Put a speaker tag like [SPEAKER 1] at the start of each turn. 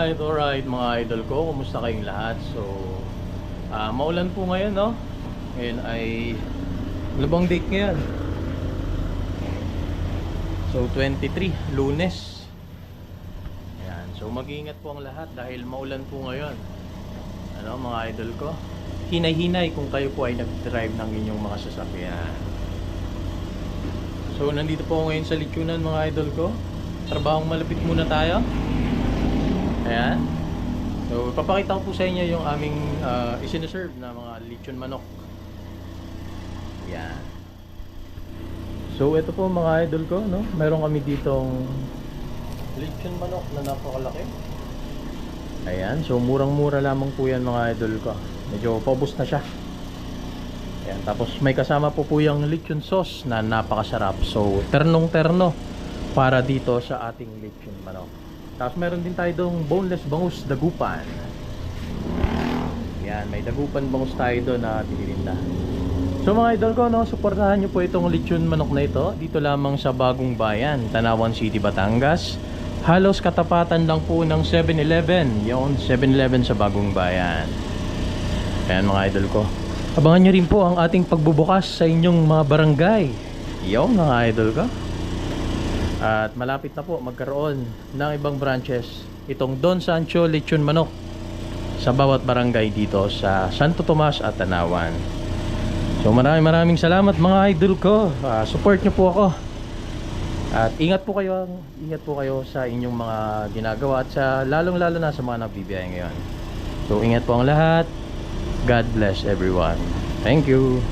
[SPEAKER 1] Alright mga idol ko, kumusta kayong lahat? So, maulan po ngayon, no? Ngayon ay, ano bang date ngayon? So, 23, Lunes. Ayan, so mag-iingat po ang lahat dahil maulan po ngayon. Ano mga idol ko? Hinay-hinay kung kayo po ay nag-drive ng inyong mga sasakyan. So, nandito po ako ngayon sa Lechonan mga idol ko. Trabahong malapit muna tayo. Ayan. So, papakita ko po sa inyo yung aming isinaserve na mga lechon manok. Ayan. So, ito po mga idol ko, no? Meron kami ditong lechon manok na napakalaki. Ayan. So, murang-mura lamang po yan mga idol ko. Medyo paubos na siya. Ayan. Tapos, may kasama po yung lechon sauce na napakasarap. So, ternong-terno para dito sa ating lechon manok. Tapos meron din tayo dong boneless bangus dagupan. Yan, may dagupan bangus tayo doon na tinitinda. So mga idol ko, no, suportahan nyo po itong lechon manok na ito. Dito lamang sa Bagong Bayan, Tanawan City, Batangas. Halos katapatan lang po ng 7-Eleven. Yung 7-Eleven sa Bagong Bayan. Ayan mga idol ko. Abangan nyo rin po ang ating pagbubukas sa inyong mga barangay. Yung mga idol ko. At malapit na po magkaroon ng ibang branches itong Don Sancho Lechon Manok sa bawat barangay dito sa Santo Tomas at Tanawan. So maraming salamat mga idol ko. Support nyo po ako. At ingat po kayo sa inyong mga ginagawa at sa lalong-lalo na sa mga nagbibiyaya ngayon. So ingat po ang lahat. God bless everyone. Thank you.